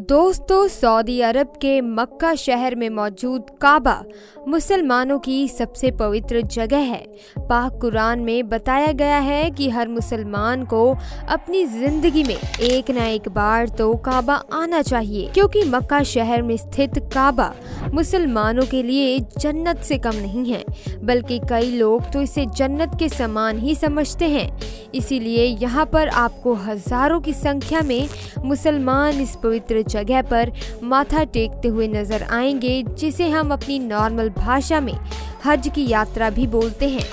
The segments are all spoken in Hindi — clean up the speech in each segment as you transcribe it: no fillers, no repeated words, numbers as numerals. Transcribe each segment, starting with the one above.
दोस्तों, सऊदी अरब के मक्का शहर में मौजूद काबा मुसलमानों की सबसे पवित्र जगह है। पाक कुरान में बताया गया है कि हर मुसलमान को अपनी जिंदगी में एक न एक बार तो काबा आना चाहिए, क्योंकि मक्का शहर में स्थित काबा मुसलमानों के लिए जन्नत से कम नहीं है, बल्कि कई लोग तो इसे जन्नत के समान ही समझते हैं। इसीलिए यहाँ पर आपको हजारों की संख्या में मुसलमान इस पवित्र जगह पर माथा टेकते हुए नजर आएंगे, जिसे हम अपनी नॉर्मल भाषा में हज की यात्रा भी बोलते हैं।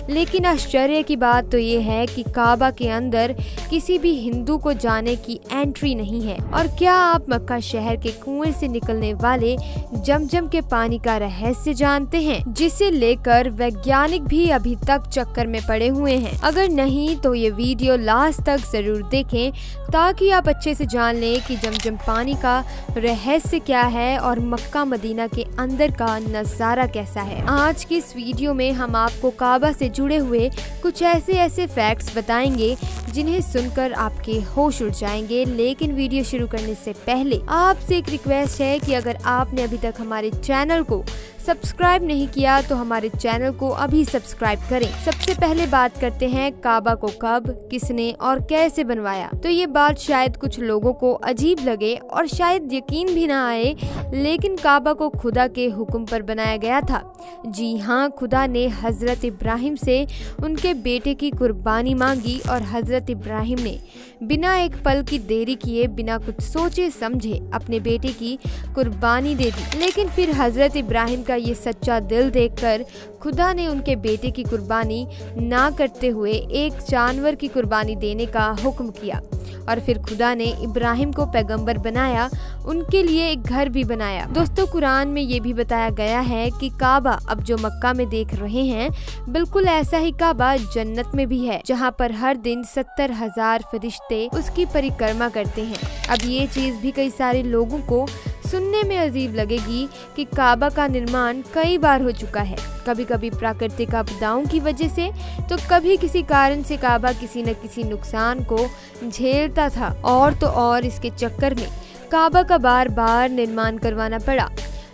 लेकिन आश्चर्य की बात तो ये है कि काबा के अंदर किसी भी हिंदू को जाने की एंट्री नहीं है। और क्या आप मक्का शहर के कुएं से निकलने वाले जमजम के पानी का रहस्य जानते हैं, जिसे लेकर वैज्ञानिक भी अभी तक चक्कर में पड़े हुए हैं? अगर नहीं तो ये वीडियो लास्ट तक जरूर देखें, ताकि आप अच्छे से जान लें कि जमजम पानी का रहस्य क्या है और मक्का मदीना के अंदर का नजारा कैसा है। आज की इस वीडियो में हम आपको काबा से जुड़े हुए कुछ ऐसे फैक्ट्स बताएंगे जिन्हें सुनकर आपके होश उड़ जाएंगे। लेकिन वीडियो शुरू करने से पहले आपसे एक रिक्वेस्ट है कि अगर आपने अभी तक हमारे चैनल को सब्सक्राइब नहीं किया तो हमारे चैनल को अभी सब्सक्राइब करें। सबसे पहले बात करते हैं काबा को कब, किसने और कैसे बनवाया। तो ये बात शायद कुछ लोगों को अजीब लगे और शायद यकीन भी ना आए, लेकिन काबा को खुदा के हुक्म पर बनाया गया था। जी हाँ, खुदा ने हजरत इब्राहिम से उनके बेटे की कुर्बानी मांगी और हजरत इब्राहिम ने बिना एक पल की देरी किए, बिना कुछ सोचे समझे अपने बेटे की कुर्बानी दे दी। लेकिन फिर हजरत इब्राहिम का ये सच्चा दिल देखकर खुदा ने उनके बेटे की कुर्बानी ना करते हुए एक जानवर की कुर्बानी देने का हुक्म किया। और फिर खुदा ने इब्राहिम को पैगंबर बनाया, उनके लिए एक घर भी बनाया। दोस्तों, कुरान में ये भी बताया गया है कि काबा अब जो मक्का में देख रहे हैं, बिल्कुल ऐसा ही काबा जन्नत में भी है, जहाँ पर हर दिन 70,000 फरिश्ते उसकी परिक्रमा करते हैं। अब ये चीज भी कई सारे लोगों को सुनने में अजीब लगेगी कि काबा का निर्माण कई बार हो चुका है, कभी कभी प्राकृतिक आपदाओं की वजह से, तो कभी किसी कारण से काबा किसी न किसी नुकसान को झेलता था। और तो और इसके चक्कर में काबा का बार बार निर्माण करवाना पड़ा।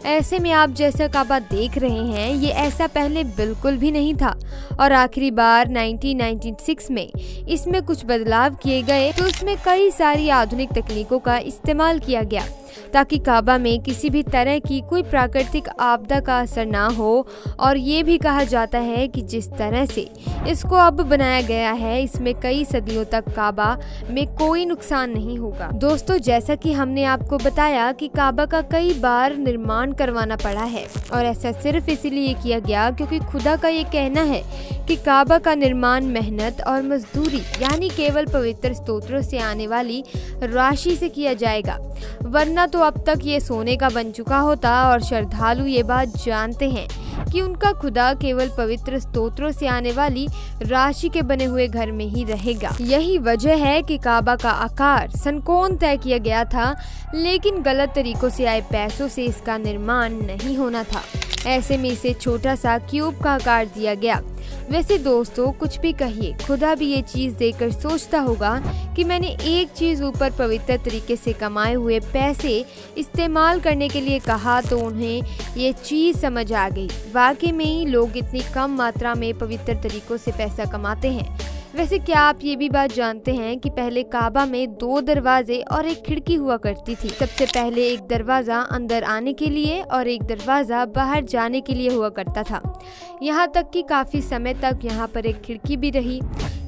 ऐसे में आप जैसा काबा देख रहे हैं, ये ऐसा पहले बिल्कुल भी नहीं था। और आखिरी बार 1996 में इसमें कुछ बदलाव किए गए, तो उसमें कई सारी आधुनिक तकनीकों का इस्तेमाल किया गया, ताकि काबा में किसी भी तरह की कोई प्राकृतिक आपदा का असर ना हो। और ये भी कहा जाता है कि जिस तरह से इसको अब बनाया गया है, इसमें कई सदियों तक काबा में कोई नुकसान नहीं होगा। दोस्तों, जैसा कि हमने आपको बताया कि काबा का कई बार निर्माण करवाना पड़ा है, और ऐसा सिर्फ इसीलिए किया गया क्योंकि खुदा का ये कहना है कि काबा का निर्माण मेहनत और मजदूरी, यानी केवल पवित्र स्तोत्रों से आने वाली राशि से किया जाएगा, वरना तो अब तक ये सोने का बन चुका होता। और श्रद्धालु ये बात जानते हैं कि उनका खुदा केवल पवित्र स्तोत्रों से आने वाली राशि के बने हुए घर में ही रहेगा। यही वजह है कि काबा का आकार संकोण तय किया गया था, लेकिन गलत तरीकों से आए पैसों से इसका निर्माण नहीं होना था। ऐसे में इसे छोटा सा क्यूब का आकार दिया गया। वैसे दोस्तों, कुछ भी कहिए, खुदा भी ये चीज देखकर सोचता होगा कि मैंने एक चीज ऊपर पवित्र तरीके से कमाए हुए पैसे इस्तेमाल करने के लिए कहा, तो उन्हें ये चीज समझ आ गई। वाकई में ही लोग इतनी कम मात्रा में पवित्र तरीकों से पैसा कमाते हैं। वैसे क्या आप ये भी बात जानते हैं कि पहले काबा में 2 दरवाजे और एक खिड़की हुआ करती थी। सबसे पहले एक दरवाजा अंदर आने के लिए और एक दरवाजा बाहर जाने के लिए हुआ करता था। यहाँ तक कि काफी समय तक यहाँ पर एक खिड़की भी रही।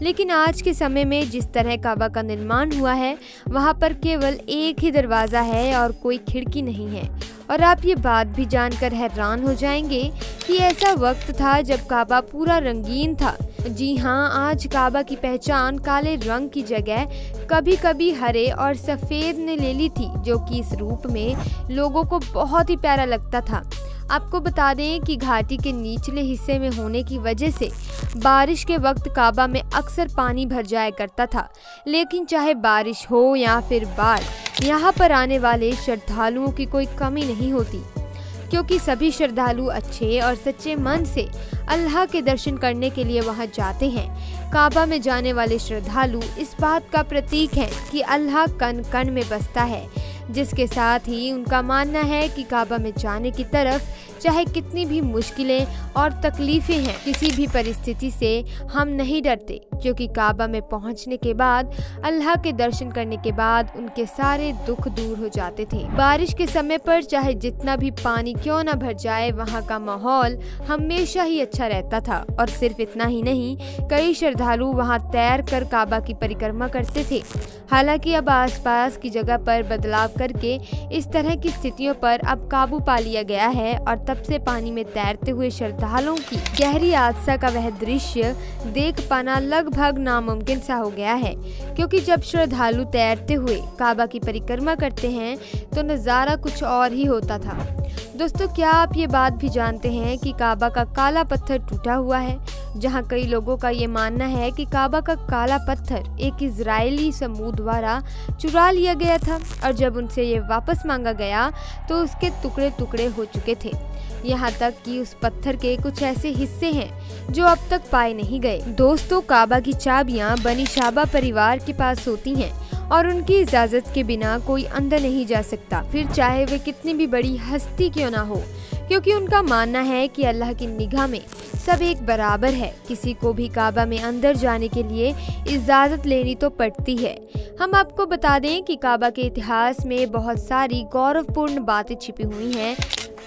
लेकिन आज के समय में जिस तरह काबा का निर्माण हुआ है, वहाँ पर केवल एक ही दरवाजा है और कोई खिड़की नहीं है। और आप ये बात भी जानकर हैरान हो जाएंगे कि ऐसा वक्त था जब काबा पूरा रंगीन था। जी हाँ, आज काबा की पहचान काले रंग की जगह कभी कभी हरे और सफेद ने ले ली थी, जो कि इस रूप में लोगों को बहुत ही प्यारा लगता था। आपको बता दें कि घाटी के निचले हिस्से में होने की वजह से बारिश के वक्त काबा में अक्सर पानी भर जाया करता था। लेकिन चाहे बारिश हो या फिर बाढ़, यहाँ पर आने वाले श्रद्धालुओं की कोई कमी नहीं होती, क्योंकि सभी श्रद्धालु अच्छे और सच्चे मन से अल्लाह के दर्शन करने के लिए वहां जाते हैं। काबा में जाने वाले श्रद्धालु इस बात का प्रतीक हैं कि अल्लाह कण कण में बसता है। जिसके साथ ही उनका मानना है कि काबा में जाने की तरफ चाहे कितनी भी मुश्किलें और तकलीफें हैं, किसी भी परिस्थिति से हम नहीं डरते, क्योंकि काबा में पहुंचने के बाद अल्लाह के दर्शन करने के बाद उनके सारे दुख दूर हो जाते थे। बारिश के समय पर चाहे जितना भी पानी क्यों न भर जाए, वहाँ का माहौल हमेशा ही अच्छा रहता था। और सिर्फ इतना ही नहीं, कई श्रद्धालु वहाँ तैर कर काबा की परिक्रमा करते थे। हालांकि अब आसपास की जगह पर बदलाव करके इस तरह की स्थितियों पर अब काबू पा लिया गया है और तब से पानी में तैरते हुए श्रद्धालुओं की गहरी आस्था का वह दृश्य देख पाना लगभग नामुमकिन सा हो गया है, क्योंकि जब श्रद्धालु तैरते हुए काबा की परिक्रमा करते हैं तो नज़ारा कुछ और ही होता था। दोस्तों, क्या आप ये बात भी जानते हैं कि काबा का काला पत्थर टूटा हुआ है, जहां कई लोगों का ये मानना है कि काबा का काला पत्थर एक इजरायली समूह द्वारा चुरा लिया गया था और जब उनसे ये वापस मांगा गया तो उसके टुकड़े टुकड़े हो चुके थे। यहाँ तक कि उस पत्थर के कुछ ऐसे हिस्से हैं जो अब तक पाए नहीं गए। दोस्तों, काबा की चाबियाँ बनी शाबा परिवार के पास होती हैं और उनकी इजाजत के बिना कोई अंदर नहीं जा सकता, फिर चाहे वे कितनी भी बड़ी हस्ती क्यों ना हो, क्योंकि उनका मानना है कि अल्लाह की निगाह में सब एक बराबर है। किसी को भी काबा में अंदर जाने के लिए इजाजत लेनी तो पड़ती है। हम आपको बता दें कि काबा के इतिहास में बहुत सारी गौरवपूर्ण बातें छिपी हुई हैं,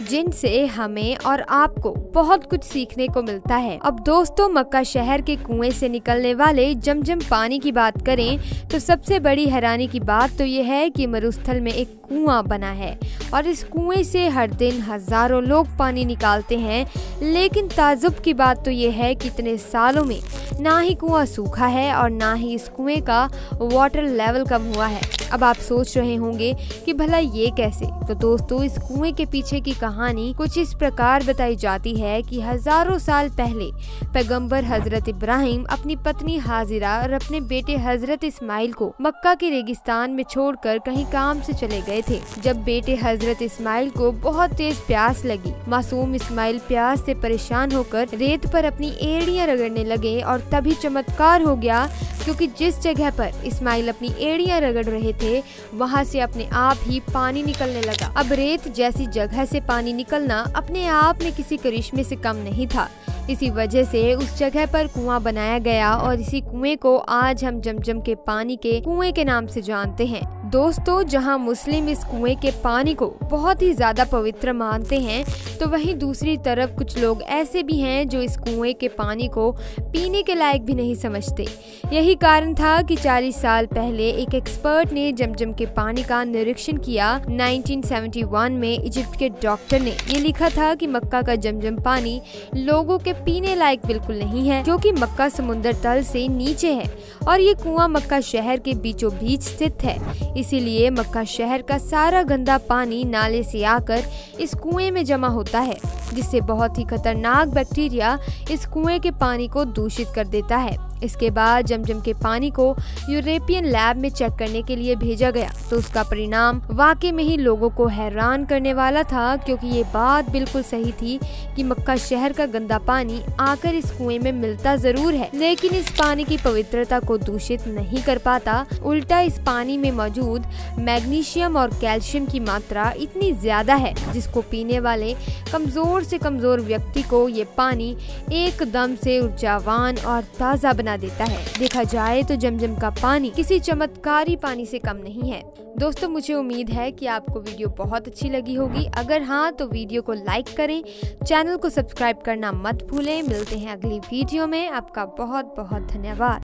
जिनसे हमें और आपको बहुत कुछ सीखने को मिलता है। अब दोस्तों, मक्का शहर के कुएं से निकलने वाले जमजम पानी की बात करें तो सबसे बड़ी हैरानी की बात तो ये है कि मरुस्थल में एक कुआं बना है और इस कुएं से हर दिन हजारों लोग पानी निकालते हैं। लेकिन ताजुब की बात तो ये है कि इतने सालों में ना ही कुआं सूखा है और ना ही इस कुएं का वाटर लेवल कम हुआ है। अब आप सोच रहे होंगे कि भला ये कैसे? तो दोस्तों, इस कुएं के पीछे की कहानी कुछ इस प्रकार बताई जाती है कि हजारों साल पहले पैगंबर हजरत इब्राहिम अपनी पत्नी हाजिरा और अपने बेटे हजरत इस्माइल को मक्का के रेगिस्तान में छोड़कर कहीं काम से चले गए थे। जब बेटे हजरत इस्माइल को बहुत तेज प्यास लगी, मासूम इस्माइल प्यास से परेशान होकर रेत पर अपनी एड़ियां रगड़ने लगे और तभी चमत्कार हो गया, क्योंकि जिस जगह पर इस्माइल अपनी एड़ियां रगड़ रहे थे वहां से अपने आप ही पानी निकलने लगा। अब रेत जैसी जगह से पानी निकलना अपने आप में किसी करिश्मे से कम नहीं था। इसी वजह से उस जगह पर कुआं बनाया गया और इसी कुएं को आज हम जमजम के पानी के कुएं के नाम से जानते हैं। दोस्तों, जहां मुस्लिम इस कुएं के पानी को बहुत ही ज्यादा पवित्र मानते हैं, तो वहीं दूसरी तरफ कुछ लोग ऐसे भी हैं जो इस कुएं के पानी को पीने के लायक भी नहीं समझते। यही कारण था कि 40 साल पहले एक एक्सपर्ट ने जमजम के पानी का निरीक्षण किया। 1971 में इजिप्ट के डॉक्टर ने ये लिखा था कि मक्का का जमजम पानी लोगों के पीने लायक बिल्कुल नहीं है, क्योंकि मक्का समुद्र तल से नीचे है और ये कुआं मक्का शहर के बीचों बीच स्थित है। इसीलिए मक्का शहर का सारा गंदा पानी नाले से आकर इस कुएं में जमा होता है, जिससे बहुत ही खतरनाक बैक्टीरिया इस कुएं के पानी को दूषित कर देता है। इसके बाद जमजम के पानी को यूरोपियन लैब में चेक करने के लिए भेजा गया, तो उसका परिणाम वाकई में ही लोगों को हैरान करने वाला था, क्योंकि ये बात बिल्कुल सही थी कि मक्का शहर का गंदा पानी आकर इस कुएं में मिलता जरूर है, लेकिन इस पानी की पवित्रता को दूषित नहीं कर पाता। उल्टा इस पानी में मौजूद मैग्नीशियम और कैल्शियम की मात्रा इतनी ज्यादा है, जिसको पीने वाले कमजोर से कमजोर व्यक्ति को ये पानी एकदम से ऊर्जावान और ताज़ा बना देता है। देखा जाए तो जमजम का पानी किसी चमत्कारी पानी से कम नहीं है। दोस्तों, मुझे उम्मीद है कि आपको वीडियो बहुत अच्छी लगी होगी। अगर हाँ, तो वीडियो को लाइक करें, चैनल को सब्सक्राइब करना मत भूलें। मिलते हैं अगली वीडियो में। आपका बहुत बहुत धन्यवाद।